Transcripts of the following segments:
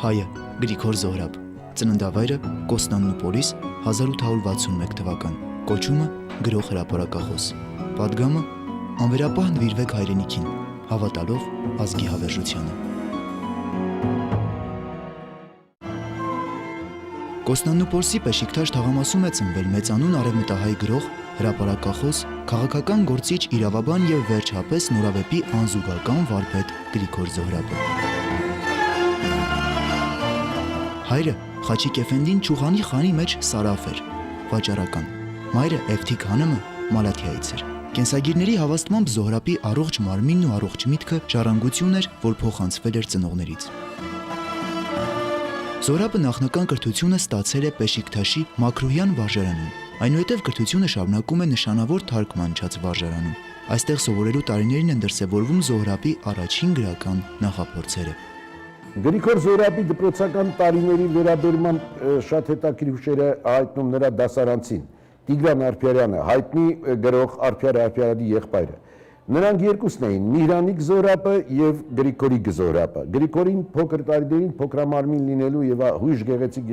Հայը Գրիգոր Զոհրաբ, ծննդավայրը Կոստանդնուպոլիս 1861 թվական, կոչումը գրող հրապարակախոս, պատգամը անվերապահ նվիրվեք հայրենիքին, հավատալով ազգի հավերժությանը։ Կոստանդնուպոլսի Պեշիկտաշ թաղամասում է ծնվել մեծանուն արևմտահայ գրող, հրապարակախոս, քաղաքական գործիչ, իրավաբան եւ վերջապես նորավեպի անզուգական վարպետ Գրիգոր Զոհրաբը։ Հայրը Խաչիկ Էֆենդին Չուղանի խանի մեջ Սարաֆ էր, վաճառական, մայրը Էվթիկ Հանմը Մալաթիայից էր։ Կենսագիրների հավաստմամբ Զոհրաբի առողջ մարմինն ու առողջ միտքը ժառանգություն էր, որ փոխանցվել էր ծնողներից։ Զոհրաբը նախնական կրթությունը ստացել է Պեշիկտաշի Մաքրուհյան վարժարանում, այնուհետև կրթությունը շարունակում է նշանավոր թարգմանչած վարժարանում։ Այստեղ սովորելու տարիներին են դրսևորվում Զոհրաբի առաջին գրական նախափորձերը։ Գրիգոր Զոհրաբի դպրոցական տարիների վերաբերման շատ հետաքրքիր հուշեր է հայտնում նրա դասարանցին Տիգրան Արփյարյանը, հայտնի գրող Արփյար Արփյարյանի եղբայրը։ Նրանք երկուսն էին՝ Միհրանիկ Զոհրաբը եւ Գրիգորիկ Զոհրաբը։ Գրիգորին փոքր տարիներին փոքրամարմին լինելու եւ հույժ գեղեցիկ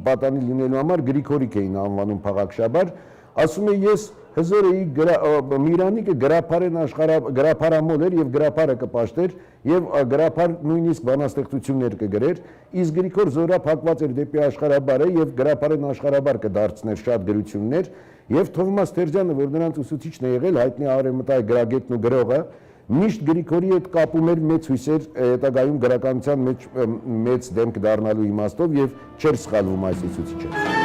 պատանի լինելու համար Գրիգորիկ էին անվանում փաղաքշաբար։ Ասում է ես հզոր էի Միրանիկը գրափարամոլ էր եւ գրափարը կպաշտեր եւ գրափար նույնիսկ բանաստեղծություններ կգրեր, իսկ Գրիգոր Զոհրաբ հակված էր դեպի աշխարհաբարը եւ գրափարեն աշխարհաբար կդարձներ շատ գրություններ եւ Թովմաս Թերջյանը, որ նրանց ուսուցիչն է եղել, հայտնի արևմտահայ գրագետն ու գրողը, միշտ Գրիգորի հետ կապում էր մեծ հույսեր հետագայում գրականության մեջ մեծ դեմք դառնալու իմաստով եւ չէր սխալվում այս ուսուցիչը։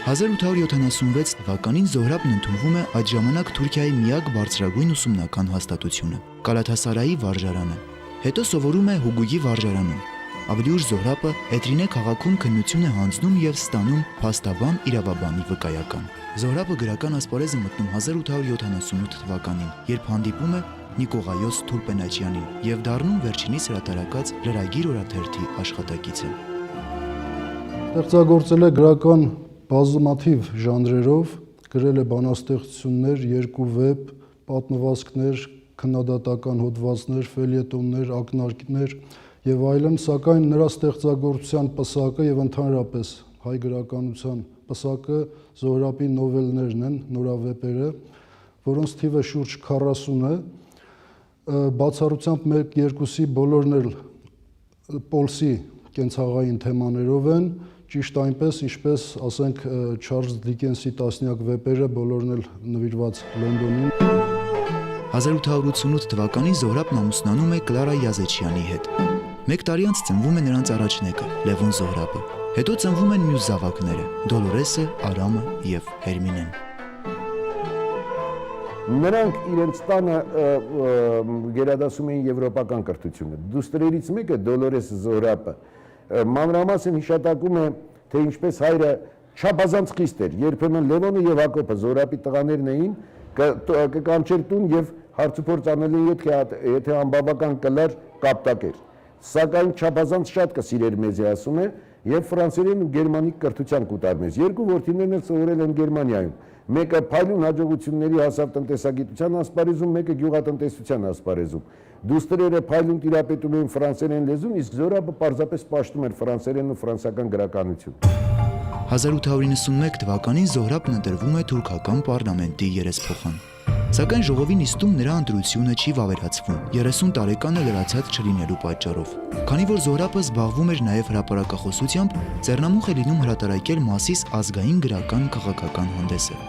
1876 թվականին Զոհրաբն ընդունվում է այդ ժամանակ Թուրքիայի միակ բարձրագույն ուսումնական հաստատությունը՝ Գալաթասարայի վարժարանը։ Հետո սովորում է Հուգուգի վարժարանում։ Ավելի ուշ Զոհրաբը Էտրինե քաղաքում քննություն է հանձնում եւ ստանում փաստաբան իրավաբանի վկայական։ Զոհրաբը գրական ասպարեզ է մտնում 1878 թվականին, երբ հանդիպում է Նիկողայոս Թուրպենաչյանին եւ դառնում վերջինիս հրատարակած Լրագիր օրաթերթի աշխատակիցը։ Ստեղծագործել է գրական բազմաթիվ ժանրերով, գրել է բանաստեղծություններ, երկու վեպ, պատմվածքներ, քննադատական հոդվածներ, ֆելյետոններ, ակնարկներ եւ այլն, սակայն նրա ստեղծագործության պսակը եւ ընդհանրապես հայ գրականության պսակը Զոհրաբի նովելներն են, նորավեպերը, որոնց թիվը շուրջ 40 է, բացառությամբ 1-2-ի բոլորն էլ Պոլսի կենցաղային թեմաներով են, ճիշտ այնպես, ինչպես ասենք Չարլզ Դիկենսի տասնյակ վեպերը բոլորն էլ նվիրված Լոնդոնին։ 1888 թվականին Զոհրաբն ամուսնանում է Կլարա Յազեչյանի հետ։ Մեկ տարի անց ծնվում է նրանց առաջնեկը Լևոն Զոհրաբը։ Հետո ծնվում են մյուս զավակները՝ Դոլորեսը, Արամը եւ Հերմինեն։ Նրանք իրենց տանը գերադասում էին եվրոպական կրթությունը։ Դուստրերից մեկը Դոլորես Զոհրաբը մանրամասն հիշատակում է, թե ինչպես հայրը չափազանց խիստ էր, երբեմն Լևոնը եւ Հակոբը Զոհրաբի տղաներն էին, կկանչեր տուն եւ հարցուփորձ անել եթե անբավական կլար կապտակեր, սակայն չափազանց շատ կսիրեր մեզի, ասում է, եւ ֆրանսերեն ու գերմանիկ կրթության կուտար մեզ։ Երկու որդիներն էլ սովորել են Գերմանիայում, մեկը փայլուն հաջողությունների հասավ տնտեսագիտության ասպարեզում, մեկը գյուղատնտեսության ասպարեզում։ Դուստրերը փայլուն տիրապետում էին ֆրանսերեն լեզուն, իսկ Զոհրաբը պարզապես պաշտում էր ֆրանսերեն ու ֆրանսական գրականություն։ 1891 թվականին Զոհրաբն ընտրվում է թուրքական պարլամենտի երեսփոխան։ Սակայն ժողովի նիստում նրա ընտրությունը չի վավերացվում 30 տարեկանը լրացած չլինելու պատճառով։ Քանի որ Զոհրաբը զբաղվում էր նաև հրապարակախոսությամբ, ձեռնամուխ է լինում հրատարակել Մասիս ազգային գրական քաղաքական հանդեսը,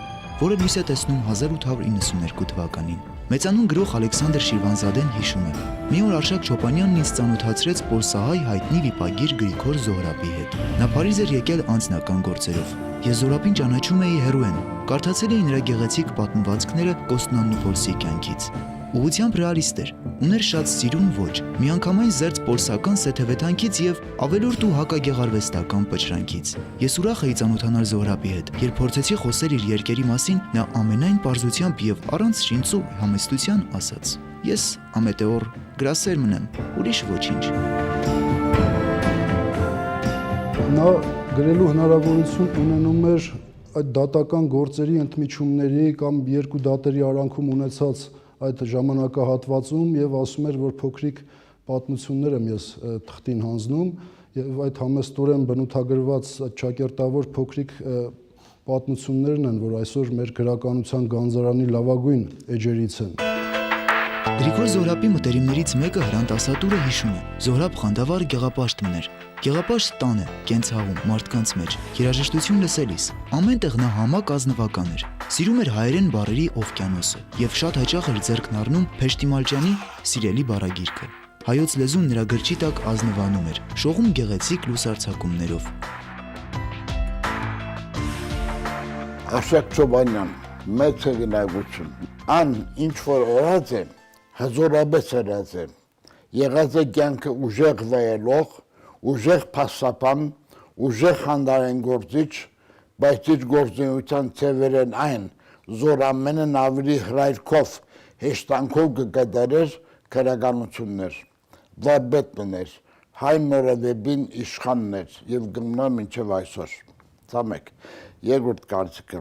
որը լույս է տեսնում 1892 թվականին։ Մեծանուն գրող Ալեքսանդր Շիրվանզադեն հիշում է. մի օր Արշակ Չոպանյանն ինձ ծանոթացրեց պոլսահայ հայտնի վիպագիր Գրիգոր Զոհրաբի հետ։ Նա Փարիզ էր եկել անձնական գործերով։ Ես Զոհրաբին ճանաչում էի հերոեն, կարդացել էի նրա գեղեցիկ պատմվածքները Կոստանդնուպոլսի կյանքից։ Ուղղությամբ ռեալիստ էր, ուներ շատ սիրուն ոճ, միանգամայն զերծ պոլսական սեթևեթանքից եւ ավելորդ ու հակագեղարվեստական պճրանքից։ Ես ուրախ էի ծանոթանալ Զոհրաբի հետ, երբ փորձեցի խոսել իր երկերի մասին, նա ամենայն պարզությամբ եւ առանց շինծու համեստության ասաց. Ես ամետեոր գրասեր մնեմ, ուրիշ ոչինչ։ Նա գրելու հնարավորություն ունենում էր այդ դատական գործերի ընդմիջումների կամ երկու դատերի արանքում ունեցած այդ ժամանակահատվածում եւ ասում էր, որ փոքրիկ պատմություններ եմ ես թղթին հանձնում եւ այդ համեստորեն բնութագրված ճակերտավոր փոքրիկ պատմություններն են, որ այսօր մեր գրականության գանձարանի լավագույն էջերից են։ Գրիգոր Զոհրաբի մտերիմներից մեկը Հրանտ Ասատուրը հիշում է. Զոհրաբ խանդավառ գեղապաշտն էր։ Գեղապաշտ տանը, կենցաղում, մարդկանց մեջ, երաժշտություն լսելիս, ամենտեղ նա համակ ազնվական էր։ Սիրում էր հայերեն բառերի օվկիանոսը եւ շատ հաճախ էր ձեռքն առնում Փեշտիմալջյանի սիրելի բառագիրքը։ Հայոց լեզուն նրա գրչի տակ ազնվանում էր, շողում գեղեցիկ լուսարձակումներով։ Աշակ Չոբանյան, մեծ հեղինակություն։ Ան ինչ որ օրած է, հզորաբես օրած է։ Եղած է կյանքը ուժեղ վայելող, ուժեղ փաստապան, ուժեղ հանդարեն գործիչ, բայց իր գործունեության ծևերեն այն, զոր ամենն ավելի հրայրքով, հեշտանքով կգդարեր քրականություններ։ Վարպետն էր, հայ նորավեբին իշխաններ եւ գմնա մինչեւ այսօր։ Ցամեկ, երկրորդ կարծիքը,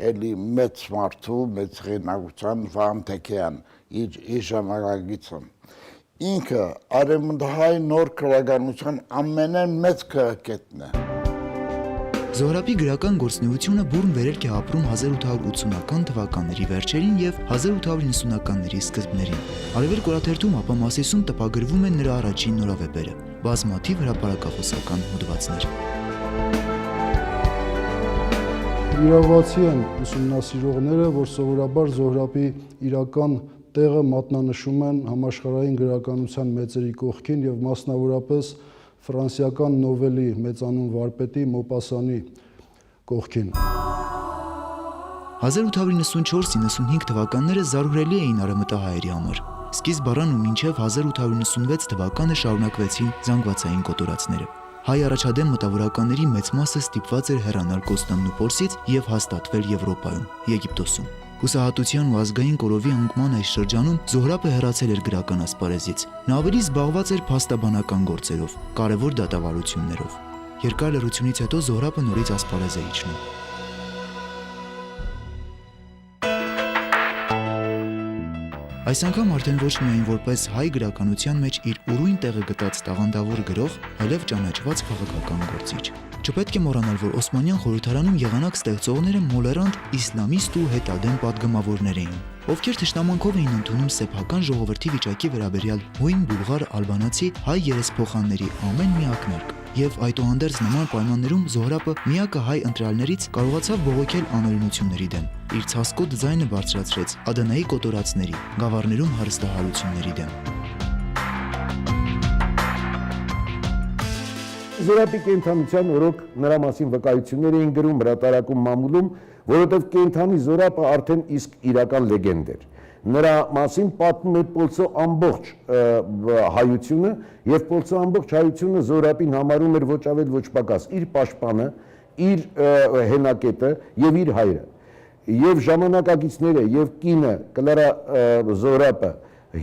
էլի մեծ մարդու, մեծ հեղինակության Վահան Թեքեյան, իր ժամանակագիծը։ Ինքը արևմուտքահայ նոր քրականության ամենամեծ քրակետն է։ Զոհրաբի գրական գործունեությունը բուռն վերելք է ապրում 1880-ական թվականների վերջերին եւ 1890-ականների սկզբներին։ Արևելք օրաթերթում ապա Մասիսում տպագրվում են նրա առաջին նորավեպերը, բազմաթիվ հրապարակախոսական հոդվածներ։ Իրավացի են ուսումնասիրողները, որ սովորաբար Զոհրաբի իրական տեղը մատնանշում են համաշխարհային գրականության մեծերի կողքին եւ մասնավորապես ֆրանսիական նովելի մեծանուն վարպետի Մոպասանի կողքին։ 1894-95 թվականները զարհուրելի էին արևմտահայերի համար։ Սկիզբ առան ու մինչև 1896 թվականը շարունակվեցին զանգվածային կոտորածները։ Հայ առաջադեմ մտավորականների մեծ մասը ստիպված էր հեռանալ Կոստանդնուպոլսից եւ հաստատվել Եվրոպայում, Եգիպտոսում։ Հուսահատության ու ազգային կորովի անկման այս շրջանում Զոհրաբը հեռացել էր գրական ասպարեզից։ Նա ավելի զբաղված էր փաստաբանական գործերով, կարևոր դատավարություններով։ Երկար լռությունից հետո Զոհրաբը նորից ասպարեզ է իջնում։ Այս անգամ արդեն ոչ միայն որպես հայ գրականության մեջ իր ուրույն տեղը գտած տաղանդավոր գրող, այլև ճանաչված քաղաքական գործիչ։ Չպետք է մոռանալ, որ Օսմանյան խորհրդարանում եղանակ ստեղծողները մոլերանտ իսլամիստ ու հետադեմ պատգամավորներ էին, ովքեր թշնամանքով էին ընդունում սեփական ժողովրդի վիճակի վերաբերյալ հույն բուլղար ալբանացի հայ երեսփոխանների ամեն մի ակնարկ։ Եվ այդուհանդերձ նման պայմաններում Զոհրաբը միակը հայ ընտրյալներից կարողացավ բողոքել անօրենությունների դեմ։ Իր ցասկոտ ձայնը բարձրացրեց Ադանայի կոտորածների, գավառներում հարստահարությունների դեմ։ Զոհրաբի կենդանության օրոք նրա մասին վկայություններ էին գրում հրատարակում մամուլում, որովհետև կենդանի Զոհրաբը արդեն իսկ իրական լեգենդ էր։ Նրա մասին պատմում է Պոլսո ամբողջ հայությունը եւ Պոլսո ամբողջ հայությունը Զոհրաբին համարում էր ոչ ավել ոչ պակաս իր պաշտպանը, իր հենակետը եւ իր հայրը։ Եվ ժամանակակիցները եւ կինը Կլարա Զոհրաբը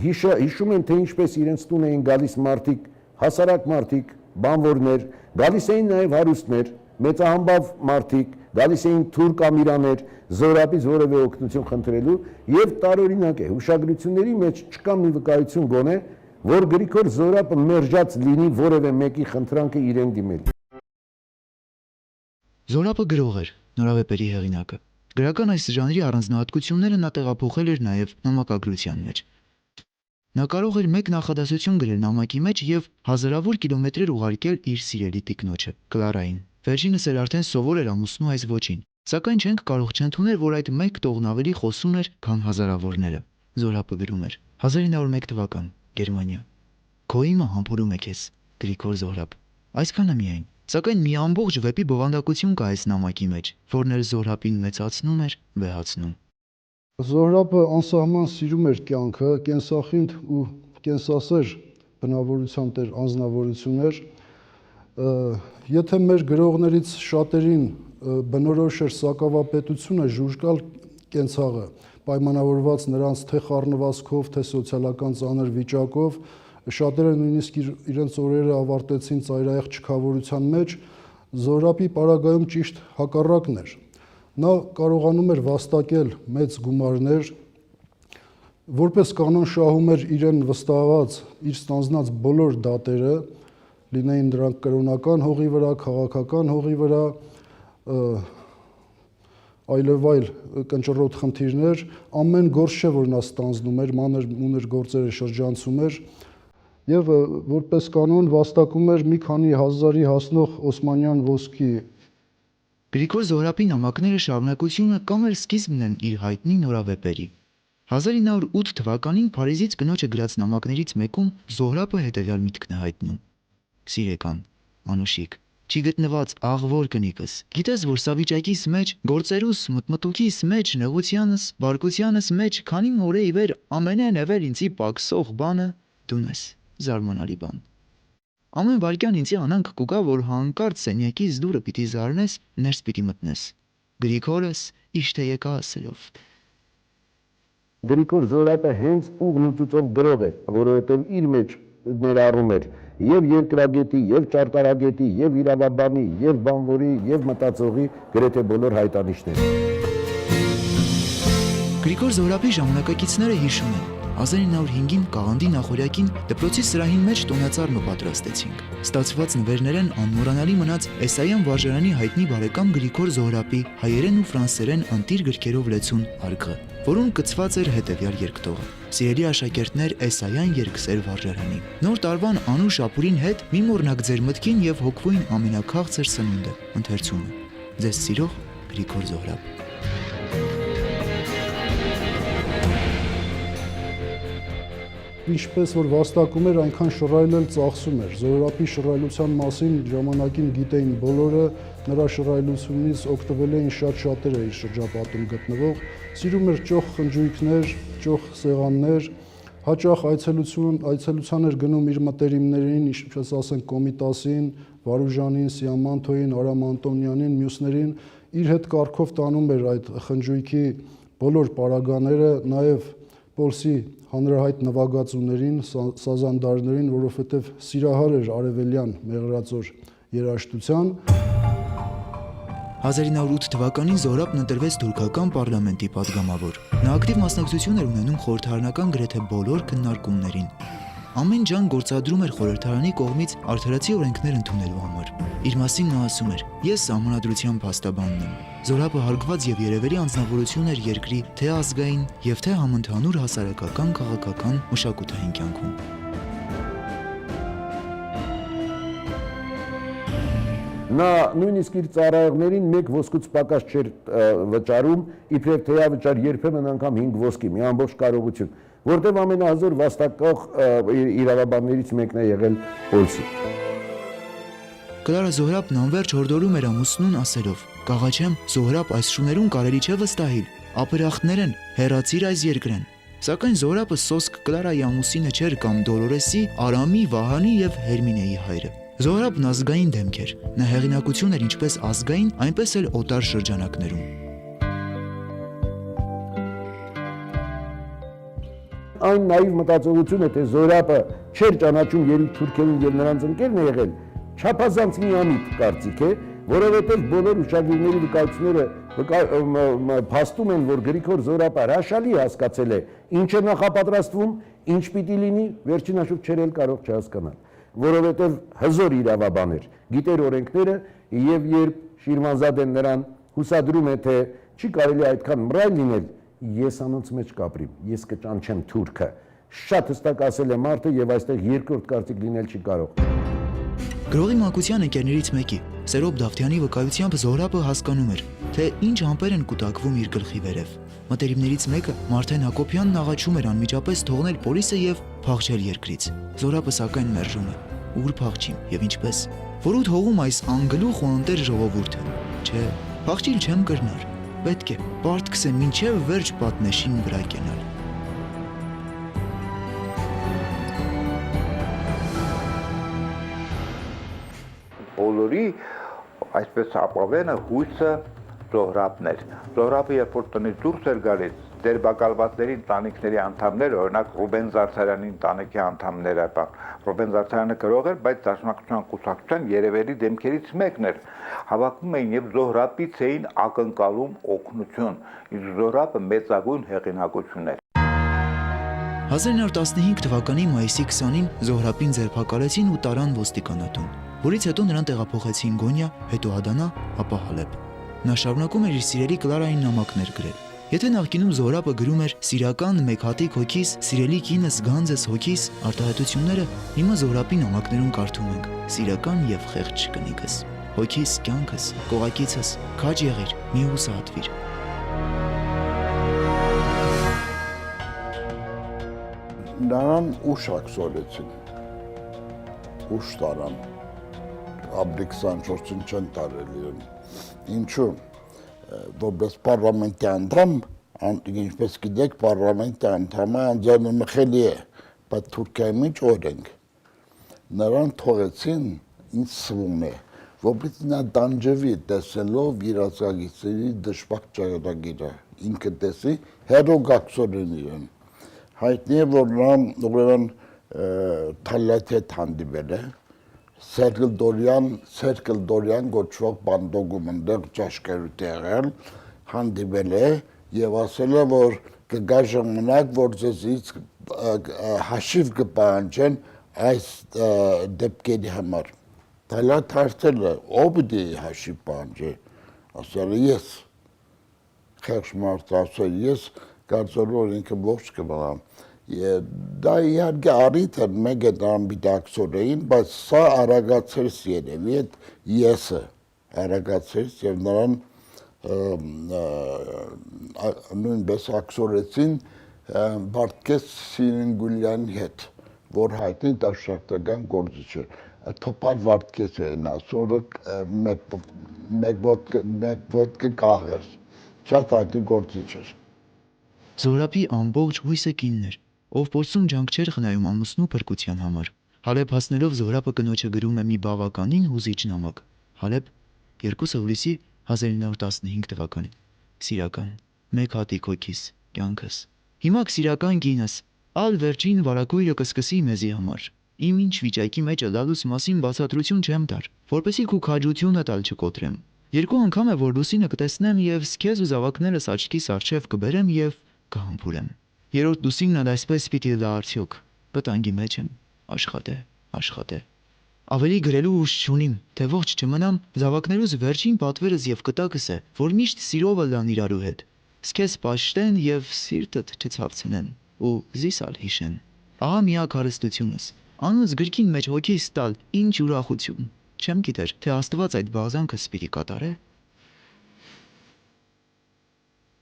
հիշում են, թե ինչպես իրենց տուն էին գալիս մարդիկ, հասարակ մարդիկ, բանվորներ, գալիս էին նաեւ հարուստներ, մեծահամբավ մարդիկ, գալիս էին թուրք ամիրաներ Զոհրաբից որևէ օգնություն խնդրելու եւ տարօրինակ է հուշագրությունների մեջ չկա մի վկայություն գոնե որ Գրիգոր Զոհրաբը մերժած լինի որևէ մեկի խնդրանքը իրեն դիմել։ Զոհրաբը գրող էր, նորավեպերի հեղինակը։ Գրական այս ժանրի առանձնահատկությունները նա տեղափոխել էր նաեւ նամակագրության մեջ։ Նա կարող էր մեկ նախադասություն գրել նամակի մեջ եւ հազարավոր կիլոմետրեր ուղարկել իր սիրելի տիկնոջը Կլարային։ Վերջինս էլ արդեն սովոր էր ամուսնու այս ոչին, սակայն չենք կարող չընդունել, որ այդ մեկ տողն ավելի խոսուն էր, քան հազարավորները։ Զոհրաբը գրում էր. 1901 թվական, Գերմանիա։ Քո իմը համբուրում է քեզ, Գրիգոր Զոհրաբ։ Այսքանը միայն, սակայն մի ամբողջ վեպի բովանդակություն կա այս նամակի մեջ, որն էլ Զոհրաբին մեծացնում էր, վեհացնում։ Զոհրաբը անսահման սիրում էր կյանքը, կենսախինդ ու կենսասեր բնավորության տեր անձնավորություն էր։ Եթե մեր գրողներից շատերին բնորոշ էր սակավապետությունը, ժուժկալ կենցաղը, պայմանավորված նրանց թե խառնվածքով, թե սոցիալական ծանր վիճակով, շատերը նույնիսկ իրենց օրերը ավարտեցին ծայրահեղ չքավորության մեջ, Զոհրաբի պարագայում ճիշտ հակառակն էր։ Նա կարողանում էր վաստակել մեծ գումարներ, որպես կանոն շահում էր իրեն վստահված, իր ստանձնած բոլոր դատերը, լինեին դրանք կրոնական հողի վրա, քաղաքական հողի վրա, այլևայլ կնճռոտ խնդիրներ, ամեն գործ չէ, որ նա ստանձնում էր, մանր գործերը շրջանցում էր, եւ որպես կանոն վաստակում էր մի քանի հազարի հասնող օսմանյան ոսկի։ Գրիգոր Զոհրաբի նամակները շարունակությունը կամ էլ սկիզբն են իր հայտնի նորավեպերի։ 1908 թվականին Փարիզից կնոջը գրած նամակներից մեկում Զոհրաբը հետևյալ միտքն է հայտնում. «Սիրեկան, Անուշիկ, չի գտնված աղվոր կնիկս, գիտես, որ սա վիճակիս մեջ, գործերուս, մտմտուքիս մեջ, նեղությանս, բարկությանս մեջ, քանի օրե ի վեր ամենեն էվեր ինձի պակսող բանը դուն ես, զարմանալի բան։ Ամեն վարկյան ինձի անանք կուկա, որ հանկարծ սենյակից դուրը պիտի զարնես, ներս պիտի մտնես։ Գրիգորս իշտ է եկա ասելով»։ Գրիգոր Զոհրաբը հենց ուղղ լուծությամբ գրող է, որովհետև իր մեջ ներառում էր եւ երկրագետի, եւ ճարտարագետի, եւ իրավաբանի, եւ բանվորի, եւ մտածողի գրեթե բոլոր հայտանիշները։ Գրիգոր Զոհրաբի ժամանակակիցները հիշում են 1905-ին Կաղանդի նախօրյակին դպրոցի սրահին մեջ տոնածառը պատրաստեցինք։ Ստացված նվերներն անմոռանալի մնաց Էսայան վարժարանի հայտնի բարեկամ Գրիգոր Զոհրաբի հայերեն ու ֆրանսերեն անտիր գրքերով լեցուն արգը, որում կցված էր հետևյալ երկտողը. «Սիրելի աշակերտներ, Էսայան երկսեր վարժարանի։ Նոր տարվան անուշ ապուրին հետ մի մոռնաք ձեր մտքին եւ հոգվույն ամենակաղցր սնունդը։ Ընթերցումը։ Ձեզ սիրող Գրիգոր Զոհրաբ»։ Ինչպես որ վաստակում էր, այնքան շռայլել ծախսում էր։ Զոհրաբի շռայլության մասին ժամանակին գիտեին բոլորը, նրա շռայլությունից օգտվել էին շատ-շատերը իր շրջապատում գտնվող, սիրում էր ճոխ խնջույքներ, ճոխ սեղաններ, հաճախ այցելության էր գնում իր մտերիմներին, ինչպես ասենք Կոմիտասին, Վարուժանին, Սիամանթոյին, Արամ Անտոնյանին, մյուսներին, իր հետ կարգով տանում էր այդ խնջույքի բոլոր պարագաները, նաև Պոլսի հանրահայտ նվագածուներին, սազանդարներին, որովհետև սիրահար էր արևելյան մեղրածոր երաժշտության։ 1908 թվականին Զոհրաբն ընտրվեց թուրքական պարլամենտի падգամավոր։ Նա ակտիվ մասնակցություն էր ունենում խորհրդարանական գրեթե բոլոր քննարկումներին։ Ամեն ջան գործադրում էր խորհրդարանի կողմից արդարացի օրենքներ ընդունելու համար։ Իր մասին նա ասում էր. «Ես սահմանադրության փաստաբանն եմ»։ Զոհրաբը հարգված եւ երևելի անձնավորություն էր երկրի թե ազգային եւ թե համընդհանուր հասարակական, քաղաքական, մշակութային կյանքում։ Նա նույնիսկ իր ծառայողներին մեկ ոսկուց պակաս չէր վճարում, իբրև թեյավճար երբեմն անգամ 5 ոսկի, մի ամբողջ կարողություն, որտեղ ամենահզոր վաստակող իրավաբաններից մեկն է եղել Պոլսի։ Կլարա Զոհրաբն անverջ հորդորում էր ամուսնուն ասելով. «Կաղաչեմ, Զոհրաբ, այս շուներուն կարելի չէ վստահիլ, ապրախտներ են, հեռացիր այս երկրեն»։ Սակայն Զոհրաբը սոսկ Կլարայի ամուսինը չէր կամ Դոլորեսի, Արամի, Վահանի եւ Հերմինեի հայրը։ Զոհրաբն ազգային դեմք էր։ Նա հեղինակություն էր ինչպես ազգային, այնպես էլ օտար շրջանակներում։ Այն նաիվ մտածողությունը, թե Զոհրաբը չէր ճանաչում երեք թուրքերին եւ նրանց ընկերն է եղել, չափազանց միամիտ կարծիք է, որովհետև բոլոր ուշագրիվների վկայությունները փաստում են, որ Գրիգոր Զոհրաբը հրաշալի հասկացել է, ինչ է նախապատրաստվում, ինչ պիտի լինի, վերջին հաշվով չէր էլ կարող չհասկանալ, որովհետև հզոր իրավաբան էր, գիտեր օրենքները եւ երբ Շիրվանզադեն նրան հուսադրում է, թե չի կարելի այդքան մռայլ լինել, ես անոնց մեջ կապրիմ, ես կճանչեմ թուրքը, շատ հստակ ասել է մարդը եւ այստեղ երկրորդ կարծիք լինել չի կարող։ Գրողի մանկության ընկերներից մեկի, Սերոբ Դավթյանի վկայությամբ Զոհրաբը հասկանում էր, թե ինչ ամպեր են կուտակվում իր գլխի վերև։ Մտերիմներից մեկը Մարթեն Հակոբյանն աղաչում էր անմիջապես թողնել պոլիսը եւ փախչել երկրից։ Զոհրաբը սակայն մերժում է. «Ուր փախչիմ եւ ինչպես։ Որու թողում այս անգլուխ ու անտեր ժողովուրդը։ Չէ, փախչիլ չեմ կրնար։ Պետք է պարտքսեմ մինչև վերջ պատնեշին վրա կենալ»։ Բոլորի այսպես ապավենը հույսը Զոհրաբն էր։ Զոհրաբը երբ որ տնից դուրս էր գալիս, դերբակալվածների ընտանիքների անդամները, օրինակ Ռուբեն Զարդարյանի ընտանիքի անդամները, Ռուբեն Զարդարյանը գրող էր, բայց Դաշնակցության կուսակցության երևելի դեմքերից մեկն էր, հավաքում էին եւ Զոհրաբից էին ակնկալում օգնություն։ Իսկ Զոհրաբը մեծագույն հեղինակություն էր։ 1915 թվականի մայիսի 20-ին Զոհրաբին ձերբակալեցին ու տարան ոստիկանատուն, որից հետո նրան տեղափոխեցին Գոնյա, հետո Ադանա, ապա Հալեբ։ Նա շարունակում էր իր սիրելի Կլարային նամակներ գրել։ Եթե նախկինում Զոհրաբը գրում էր «Սիրական մեկ հատիկ հոգիս, սիրելի կինս գանձս հոգիս» արտահայտությունները, հիմա Զոհրաբի նամակներում կարդում ենք «Սիրական եւ խեղճ կնիկս, հոգիս կյանքս, կողակիցս, քաջ եղիր, մի հուսահատվիր»։ Նրան ուշ ակսորեցին, ուշ տարան, ապրի 24-ին չեն տարել իրեն, ինչու, որպես պարլամենտի անդամ, ինչպես գիտեք, պարլամենտի անդամը անձանմխելի է, բայց Թուրքիայի մեջ օրենք, նրան թողեցին, ինձ սվում է, որպես նա դանջվի տեսելով իր ազգագիծերի դժբախտ ճակատագիրը, ինքը տեսի, հերոք ակսորեն իրեն, հայտնի է, որ նա ուրեմն Թալյաթի հետ հանդիպել է, Սերկլ Դորյան գոչվող բանդոգում ընդեղ ճաշկերուտ եղել, հանդիպել է և ասել է, որ կգա ժամանակ, որ ձեզից հաշիվ կպահանջեն այս դեպքերի համար։ Թալյաթ հարցել է, ով պիտի հաշիվ պահանջի, ասել է ես, խեղճ մարդ ասել ես, կարծել որ ինքը ողջ կմնամ։ Դա իհարկե առիթ էր մեկ է նրան բիտակսորեին, բայց սա արագացրեց երևի այդ եսը, արագացրեց և նրան նույնպես ակսորեցին Վարդգես Սիրինգուլյանի հետ, որ հայտնի դաշնակցական գործիչ է։ Թոփար Վարդգես էին ասում, մեկ ոտքը կաղեր, շատ հայտնի գործիչ էր։ Զոհրաբի ամբողջ հույսը կինն էր, ով փորձում ջանք չէր խնայում ամուսնու փրկության համար։ Հալեբ հասնելով Զոհրաբը կնոջը գրում է մի բավականին հուզիչ նամակ։ Հալեբ 2 հուլիսի 1915 թվականին։ Սիրական, մեկ հատիկ հոգիս, կյանքս։ Հիմա սիրական կինս, ալ վերջին վարակույրը կսկսի մեզի համար։ Իմ ինչ վիճակի մեջ լալուց մասին բացատրություն չեմ տար, որպեսզի քու քաջությունը տալ չկոտրեմ։ 2 անգամ է, որ լուսինը կտեսնեմ և քեզ ու զավակներս աչքիս առջև կբերեմ և կհամբուրեմ։ Երրորդ լուսինն էլ այսպես պիտի լա արդյոք, վտանգի մեջ եմ, աշխատե։ Ավելի գրելու ուժ չունիմ, թե ողջ չմնամ, զավակներուս վերջին պատվերս և կտակս է, որ միշտ սիրովը լան իրարու հետ, սկեզ պաշտեն և սիրտդ չցավցնեն, ու զիսալ հիշեն։ Ահա միակ հարստությունս, անունս գրքին մեջ հոգիս տալ, ինչ ուրախություն, չեմ գիտեր, թե Աստված այդ բաղձանքս պիտի կատարե։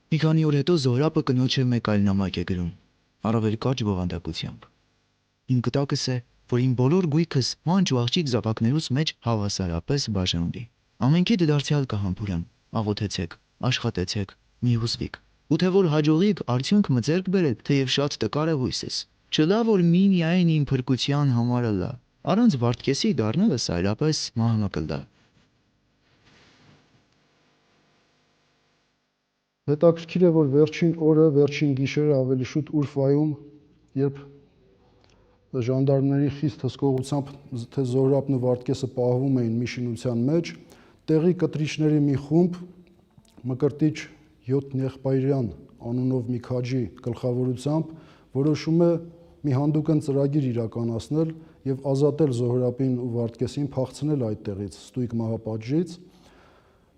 Մի քանի օր հետո Զոհրաբը կնոջը մեկ այլ նամակ է գրում, առավել կարճ բովանդակությամբ։ Իմ կտակս է, որ իմ բոլոր գույքս մանչ ու աղջիկ զավակներուս մեջ հավասարապես բաժանվի։ Ամենքիդ դարձյալ կհամբուրեմ, աղոթեցեք, աշխատեցեք, մի հուզվիք։ Ու թե որ հաջողիկ արդյունք մը ձեռք բերել, թեև շատ տկար է հույսս։ Չլա որ մինիայն իմ փրկության համարը լա, առանց Վարդգեսի դառնալս այլապես մահմը կլա։ Հետաքրքիր է, որ վերջին օրը, վերջին գիշերը ավելի շուտ Ուրֆայում, երբ ժանդարմների խիստ հսկողությամբ թե Զոհրաբն ու Վարդգեսը պահվում էին մի շինության մեջ, տեղի կտրիչների մի խումբ Մկրտիչ 7 եղբայրյան անունով մի քաջի գլխավորությամբ որոշում է մի հանդուգն ծրագիր իրականացնել եւ ազատել Զոհրաբին ու Վարդգեսին, փախցնել այդտեղից ստույգ մահապատժից։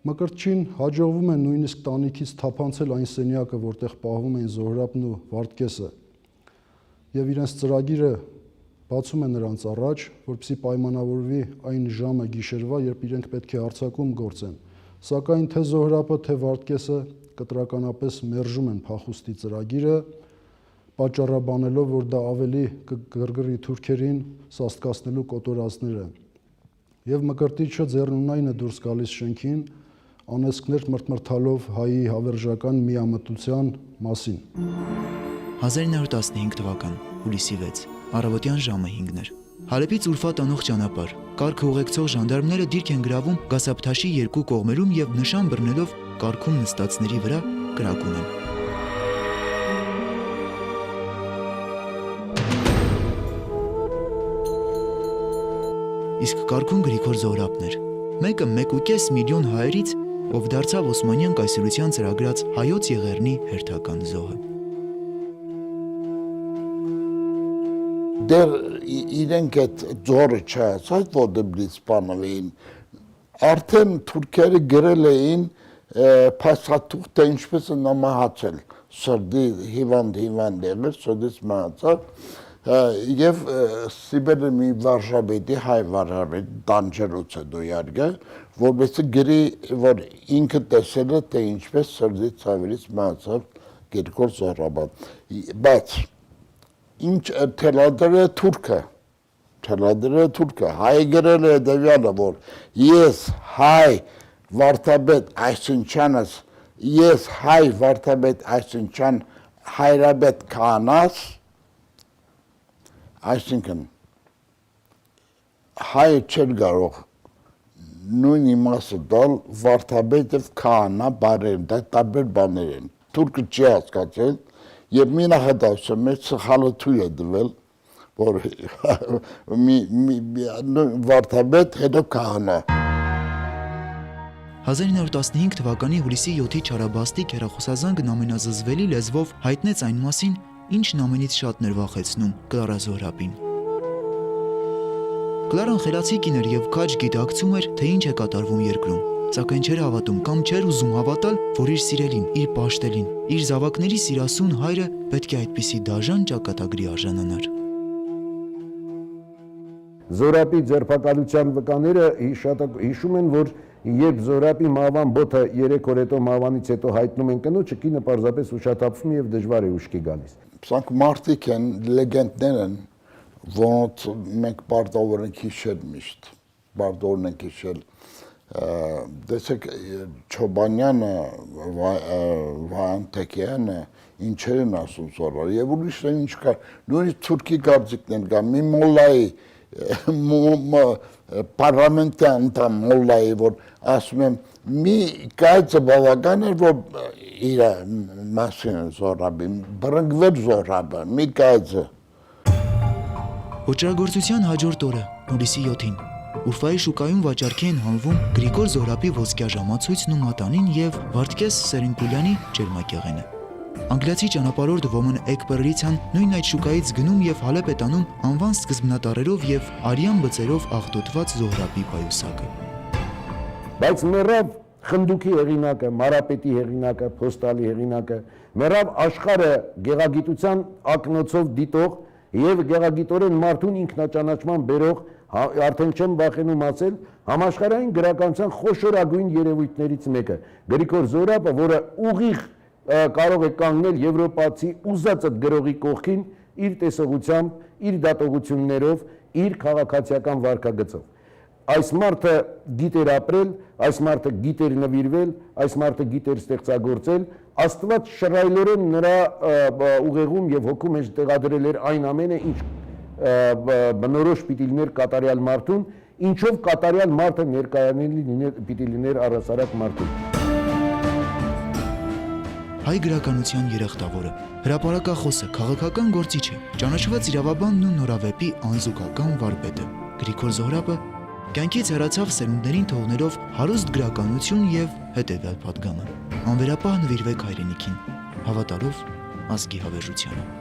Մկրտչին հաջողվում է նույնիսկ տանիքից թափանցել այն սենյակը, որտեղ պահվում էին Զոհրաբն ու Վարդգեսը, եւ իրենց ծրագիրը բացում է նրանց առաջ, որպեսզի պայմանավորվի այն ժամը գիշերվա, երբ իրենք պետք է արձակում գործեն։ Սակայն թե Զոհրաբը, թե Վարդգեսը կտրականապես մերժում են փախուստի ծրագիրը, պատճառաբանելով, որ դա ավելի կգրգռի թուրքերին սաստկացնելու կոտորածները։ Եվ Մկրտիչը ձեռնունայն է դուրս գալիս շենքին, անեծքներ մրթմրթալով հայի հավերժական միամտության մասին։ 1915 թվական, հուլիսի 6, առավոտյան ժամը 5-ներ։ Հալեբից Ուրֆա տանող ճանապարհ, կարգը ուղեկցող ժանդարմները դիրք են գրավում գասապթաշի երկու կողմերում եւ նշան բռնելով կարգում նստածների վրա կրակում են։ Իսկ կարգում Գրիգոր Զոհրաբն էր, մեկը 1.5 միլիոն հայերից, ով դարձավ Օսմանյան կայսրության ծրագրած հայոց եղեռնի հերթական զոհը։ դեր իրենք այդ ձորը չհասած, որ դպրից սպանվեին, արդեն թուրքերը գրել էին փաստաթուղթը ինչպես է նամահացել, սրդի հիվանդ եղել, սրդից մահացավ, եւ Սիբիրը մի վարժապետի, հայ վարժապետ տանջելուց հետո իհարկե, որովհետեւ գրի, որ ինքը տեսել է, թե ինչպես սրդի ցավերից մահացավ Գրիգոր Զոհրաբը, բայց ինչ թելադրել թուրքը, հայ գրել է հետևյալը, որ ես հայ վարդապետ Այսինչյանս, ես հայ վարդապետ Այսինչյան հայրապետ քահանաս, այսինքն հայը չէր կարող նույն իմաստը տալ վարդապետ եւ քահանա բարերն, դա տարբեր բաներ են, թուրքը չի հասկացել, եւ մի նախադասում է սխալը թույլ է դվել, որ վարդապետ հետո քահանա։ 1915 թվականի հուլիսի 7-ի չարաբաստիկ հեռախոսազանգն ամենազզվելի լեզվով հայտնեց այն մասին, ինչն ամենից շատ ներվախեցնում Կլարա Զոհրաբին։ Կլարան խելացի կին էր եւ քաջ գիտակցում էր, թե ինչ է կատարվում երկրում, սակայն չէր հավատում կամ չէր ուզում հավատալ, որ իր սիրելին, իր պաշտելին, իր զավակների սիրասուն հայրը պետք է այդպիսի դաժան ճակատագրի արժանանար։ Զոհրաբի ձերբակալության վկաները հիշում են, որ երբ Զոհրաբի մահվան բոթը 3 օր հետո մահվանից հետո հայտնում են կնոջը, կինը պարզապես ուշաթափվում եւ դժվար է ուշքի գալիս։ Սրանք մարդիկ են, լեգենդներ են, որոնց մենք պարտավոր ենք հիշել միշտ, պարտավոր ենք հիշել։ Տեսեք Չոբանյանը, Վահան ինչեր են ասում Զոհրաբը, եւ ուրիշներ ինչ կա, նույնիսկ թուրքի կարծիքներ կա, մի մոլլայի parlamenti անդամ մոլլայի, որ ասում եմ, մի կայծը բավական էր, որ իր մասին Զոհրաբի, բրնգվեր Զոհրաբը, մի կայծը։ Ոճրագործության հաջորդ օրը, հուլիսի 7-ին, Ուրֆայի շուկայում վաճառքի են հանվում Գրիգոր Զոհրաբի ոսկյա ժամացույցն ու մատանին եւ Վարդգես Սերենկուլյանի ջերմակեղենը։ Անգլիացի ճանապարհորդ Ոմն Էկպերլիցան նույն այդ շուկայից գնում եւ հալեպ է տանում անվան սկզբնատարերով եւ արյան բծերով աղտոտված Զոհրաբի պայուսակը։ Բայց մեռավ խնդուկի հեղինակը, Մարապետի հեղինակը, Փոստալի հեղինակը, մեռավ աշխարհը գեղագիտության ակնոցով դիտող եւ գեղագիտորեն մարդուն ինքնաճանաչման բերող, արդեն չեմ վախենում ասել, համաշխարհային գրականության խոշորագույն երևույթներից մեկը, Գրիգոր Զոհրաբը, որը ուղիղ կարող է կանգնել եվրոպացի ուզածը գրողի կողքին իր տեսողությամբ, իր դատողություններով, իր քաղաքացիական վարքագծով։ Այս մարդը գիտեր ապրել, այս մարդը գիտեր նվիրվել, այս մարդը գիտեր ստեղծագործել, Աստված շռայլորեն նրա ուղեղում եւ հոգում մեջ տեղադրել էր այն ամենը, ինչ բնորոշ պիտի լիներ կատարյալ մարդուն, ինչով կատարյալ մարդը ներկայանալի պիտի լիներ առհասարակ մարդուն։ Հայ գրականության երախտավորը, հրապարակախոսը, քաղաքական գործիչը, ճանաչված իրավաբանն ու նորավեպի անզուգական վարպետը Գրիգոր Զոհրաբը կյանքից հեռացավ սերունդներին թողնելով հարուստ գրականություն եւ հետեւյալ պատգամը. անվերապահ նվիրվեք հայրենիքին, հավատարով ազգի հավերժությանը։